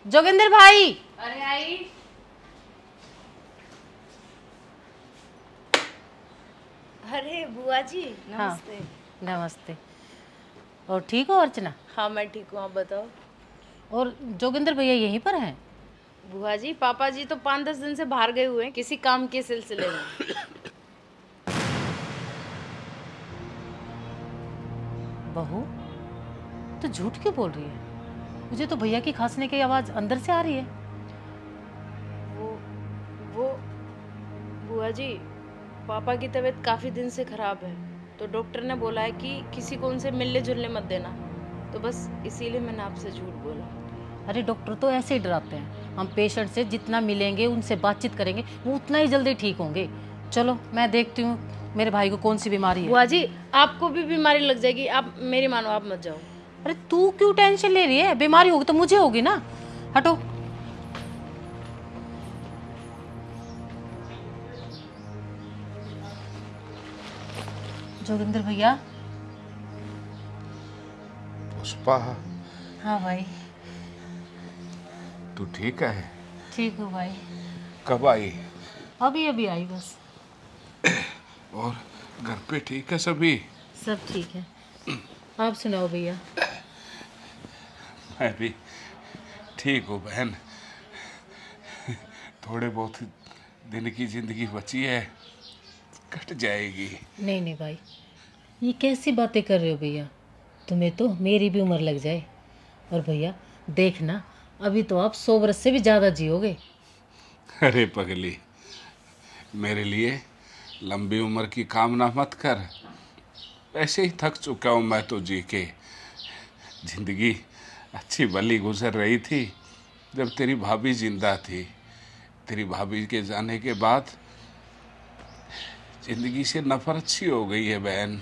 जोगिंदर भाई। अरे आई। अरे बुआ जी नमस्ते। हाँ, नमस्ते। और ठीक हो अर्चना? हाँ मैं ठीक हूँ, आप बताओ। और जोगिंदर भैया यहीं पर हैं? बुआ जी पापा जी तो 5-10 दिन से बाहर गए हुए हैं किसी काम के सिलसिले में। बहू तो झूठ क्यों बोल रही है? मुझे तो भैया की खांसने की आवाज अंदर से आ रही है। वो बुआ जी पापा की तबीयत काफ़ी दिन से ख़राब है, तो डॉक्टर ने बोला है कि किसी को उनसे मिलने जुलने मत देना, तो बस इसीलिए मैंने आपसे झूठ बोला। अरे डॉक्टर तो ऐसे ही डराते हैं। हम पेशेंट से जितना मिलेंगे, उनसे बातचीत करेंगे, वो उतना ही जल्दी ठीक होंगे। चलो मैं देखती हूँ मेरे भाई को कौन सी बीमारी है। बुआ जी आपको भी बीमारी लग जाएगी, आप मेरी मानो, आप मत जाओ। अरे तू क्यों टेंशन ले रही है? बीमारी होगी तो मुझे होगी ना। हटो। जोगिंदर भैया। पुष्पा। हाँ भाई। तू ठीक है? ठीक हूँ भाई। कब आई? अभी अभी आई बस। और घर पे ठीक है सभी? सब ठीक है। आप सुनाओ भैया। मैं भी ठीक हूँ बहन। थोड़े बहुत दिन की जिंदगी बची है, कट जाएगी। नहीं नहीं भाई, ये कैसी बातें कर रहे हो भैया? तुम्हें तो मेरी भी उम्र लग जाए। और भैया देखना, अभी तो आप 100 वर्ष से भी ज़्यादा जियोगे। अरे पगली, मेरे लिए लंबी उम्र की कामना मत कर। ऐसे ही थक चुका हूँ मैं तो जी के। जिंदगी अच्छी भली गुजर रही थी जब तेरी भाभी जिंदा थी। तेरी भाभी के जाने के बाद जिंदगी से नफरत सी हो गई है बहन।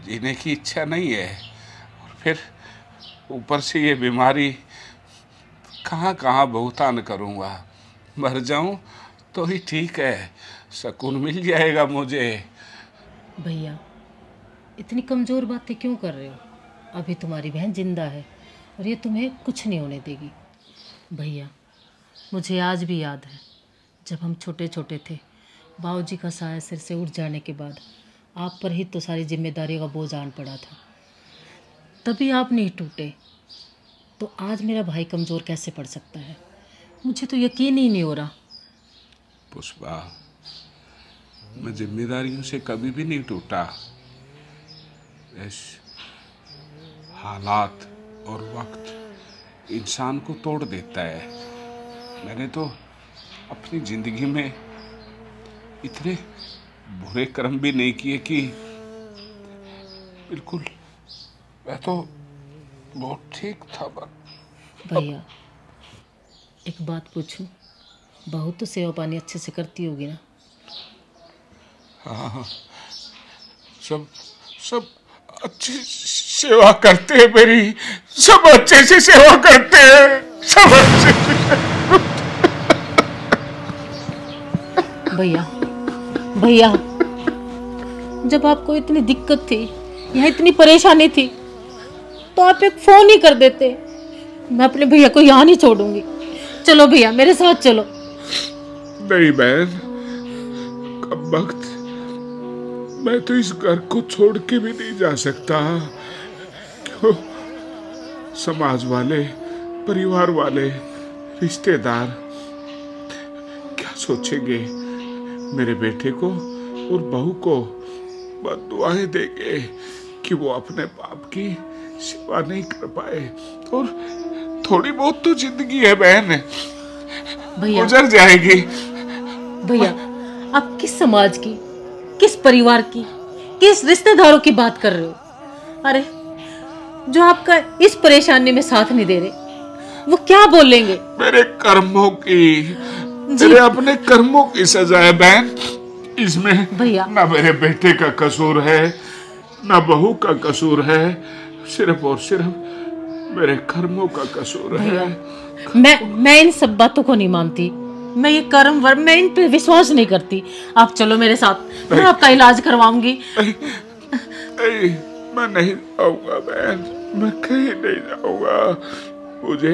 जीने की इच्छा नहीं है। और फिर ऊपर से ये बीमारी, कहाँ कहाँ भुगतान करूँगा। मर जाऊँ तो ही ठीक है, सुकून मिल जाएगा मुझे। भैया इतनी कमज़ोर बातें क्यों कर रहे हो? अभी तुम्हारी बहन जिंदा है और ये तुम्हें कुछ नहीं होने देगी। भैया मुझे आज भी याद है, जब हम छोटे छोटे थे, बाबूजी का साया सिर से उठ जाने के बाद आप पर ही तो सारी जिम्मेदारियों का बोझ आन पड़ा था। तभी आप नहीं टूटे, तो आज मेरा भाई कमज़ोर कैसे पड़ सकता है? मुझे तो यकीन ही नहीं हो रहा। पुष्पा, मैं जिम्मेदारियों से कभी भी नहीं टूटा। हालात और वक्त इंसान को तोड़ देता है। मैंने तो अपनी जिंदगी में इतने बुरे कर्म भी नहीं किए कि बिल्कुल, मैं तो बहुत ठीक था। भैया एक बात पूछूं? बहू तो सेवा पानी अच्छे से करती होगी ना? हाँ, सब सब अच्छी सेवा करते हैं मेरी। सब अच्छे से सेवा करते हैं, सब अच्छे से। भैया भैया, जब आपको इतनी दिक्कत थी या इतनी परेशानी थी तो आप एक फ़ोन ही कर देते। मैं अपने भैया को यहाँ नहीं छोड़ूंगी। चलो भैया मेरे साथ चलो। नहीं बहन, कब वक्त, मैं तो इस घर को छोड़ के भी नहीं जा सकता। क्यों? समाज वाले, परिवार वाले, रिश्तेदार क्या सोचेंगे? मेरे बेटे को और बहू को बद्दुआएं देंगे कि वो अपने बाप की सेवा नहीं कर पाए। और थोड़ी बहुत तो जिंदगी है बहन, गुजर जाएगी। भैया आप किस समाज की, किस परिवार की, किस रिश्तेदारों की बात कर रहे हो? अरे जो आपका इस परेशानी में साथ नहीं दे रहे वो क्या बोलेंगे? मेरे कर्मों की, मेरे अपने कर्मों की सजा है बहन। इसमें भैया ना मेरे बेटे का कसूर है, ना बहू का कसूर है, सिर्फ और सिर्फ मेरे कर्मों का कसूर है। मैं इन सब बातों को नहीं मानती। मैं ये कर्म वर्म, मैं इन पे विश्वास नहीं करती। आप चलो मेरे साथ, मैं आपका इलाज करवाऊंगी। मैं नहीं जाऊंगा बहन, मैं कहीं नहीं जाऊंगा। मुझे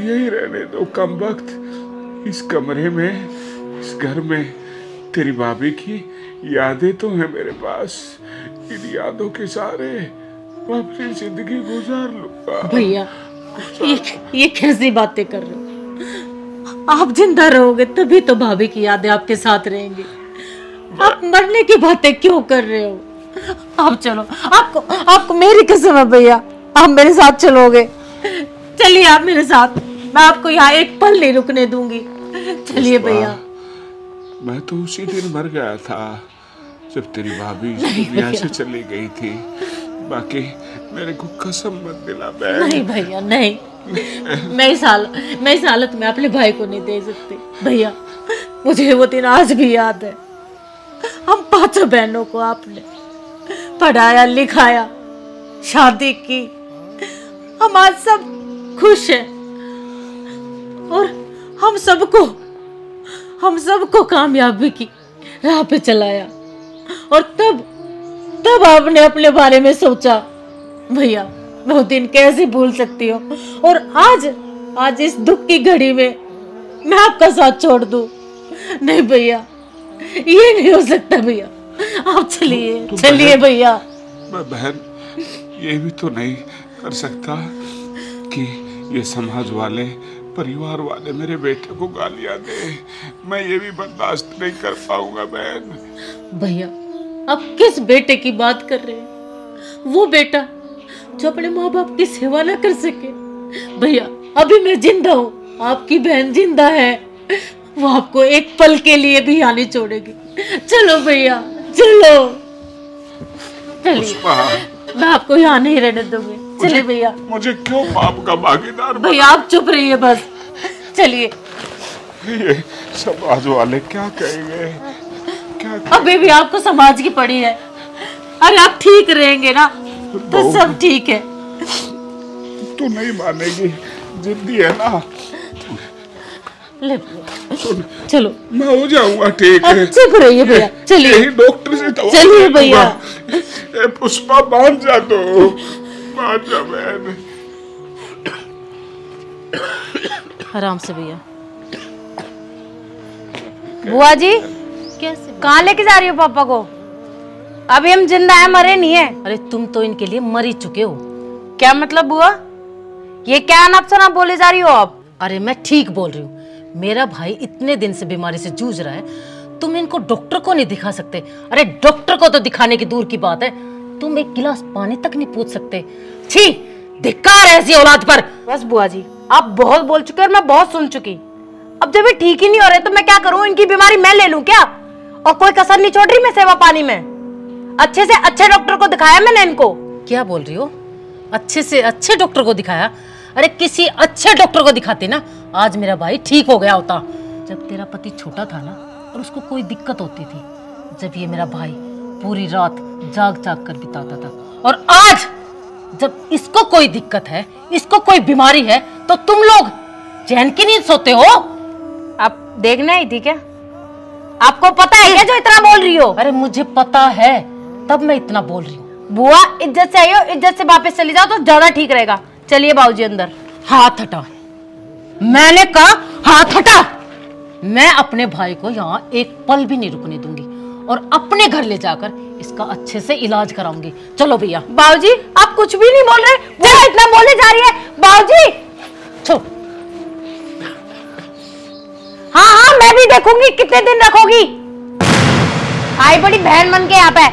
यही रहने दो कमबख्त। इस कमरे में, इस घर में तेरी भाभी की यादें तो हैं मेरे पास। इन यादों के सहारे मैं अपनी जिंदगी गुजार लूंगा। भैया ये कैसी बातें कर रहे हो? आप जिंदा रहोगे तभी तो भाभी की यादें आपके साथ रहेंगी। आप मरने की बातें क्यों कर रहे हो? आप चलो, आपको मेरी कसम है भैया, आप मेरे साथ चलोगे। चलिए आप मेरे साथ, मैं आपको यहाँ एक पल नहीं रुकने दूंगी। चलिए भैया। मैं तो उसी दिन मर गया था जब तेरी भाभी इस दुनिया से चली गई थी। बाकी मेरे को कसम मत दिला बहन। नहीं भैया नहीं, मैं इस हालत में अपने भाई को नहीं दे सकती। भैया मुझे वो दिन आज भी याद है। हम 5 बहनों को आपने पढ़ाया लिखाया, शादी की। हम आज सब खुश हैं और हम सबको कामयाबी की राह पे चलाया। और तब आपने अपने बारे में सोचा। भैया मैं वो दिन कैसे भूल सकती हूँ? और आज इस दुख की घड़ी में मैं आपका साथ छोड़ दूं? नहीं भैया, ये नहीं हो सकता भैया। आप चलिए भैया। मैं बहन ये भी तो नहीं कर सकता कि ये समाज वाले, परिवार वाले मेरे बेटे को गालियां दे। मैं ये भी बर्दाश्त नहीं कर पाऊंगा बहन। भैया आप किस बेटे की बात कर रहे हैं? वो बेटा जो अपने माँ बाप की सेवा ना कर सके। भैया अभी मैं जिंदा हूँ, आपकी बहन जिंदा है। वो आपको एक पल के लिए भी यहाँ नहीं छोड़ेगी। चलो भैया चलो। चलिए, मैं आपको यहाँ नहीं रहने दूंगी। चलिए भैया। मुझे क्यों पाप का भागीदार? भैया आप चुप रहिए बस। चलिए। ये समाज वाले क्या कहेंगे? अभी भी आपको समाज की पड़ी है। अरे आप ठीक रहेंगे ना तो सब ठीक है। तू नहीं मानेगी, जिद्दी है ना। ले चलो, मैं हो जाऊंगा ठीक है। चुप रहिए भैया। चलिए डॉक्टर से दवा। चलिए भैया। पुष्पा मान जा तो, मान जा बहन। आराम से भैया। बुआ जी कैसे? कहाँ लेके जा रही हो पापा को? अभी हम जिंदा है, मरे नहीं है। अरे तुम तो इनके लिए मर ही चुके हो। क्या मतलब बुआ? ये क्या अनाप शनाप बोले जा रही हो आप? अरे मैं ठीक बोल रही हूँ। मेरा भाई इतने दिन से बीमारी से जूझ रहा है, तुम इनको डॉक्टर को नहीं दिखा सकते? अरे डॉक्टर को तो दिखाने की दूर की बात है, तुम एक गिलास पानी तक नहीं पूछ सकते। छी, धिक्कार है ऐसी औलाद पर। बस बुआ जी आप बहुत बोल चुके और मैं बहुत सुन चुकी। अब जब ये ठीक ही नहीं हो रहे तो मैं क्या करूं? इनकी बीमारी मैं ले लूं क्या? और कोई कसर नहीं छोड़ रही मैं सेवा पानी में। अच्छे से अच्छे डॉक्टर को दिखाया मैंने इनको। क्या बोल रही हो? अच्छे से अच्छे डॉक्टर को दिखाया? अरे किसी अच्छे डॉक्टर को दिखाते ना, आज मेरा भाई ठीक हो गया होता। जब तेरा पति छोटा था ना और उसको कोई दिक्कत होती थी, जब ये मेरा भाई पूरी रात जाग जाग कर बिताता था, और आज जब इसको कोई दिक्कत है, इसको कोई बीमारी है, तो तुम लोग चैन की नींद सोते हो। आप देखना ही थी क्या? आपको पता है क्या जो इतना बोल रही हो? अरे मुझे पता है, तब मैं इतना बोल रही हूँ। बुआ इज्जत से आई हो, इज्जत से वापस चली जाओ तो ज्यादा ठीक रहेगा। चलिए बाबूजी अंदर। हाथ हटा, मैंने कहा हाथ हटा। मैं अपने भाई को यहाँ एक पल भी नहीं रुकने दूंगी और अपने घर ले जाकर इसका अच्छे से इलाज कराऊंगी। चलो भैया। बाबूजी आप कुछ भी नहीं बोल रहे, वो इतना बोले जा रही है। बाबूजी छोड़। हाँ मैं भी देखूंगी कितने दिन रखोगी। आई बड़ी बहन बन के यहाँ पे।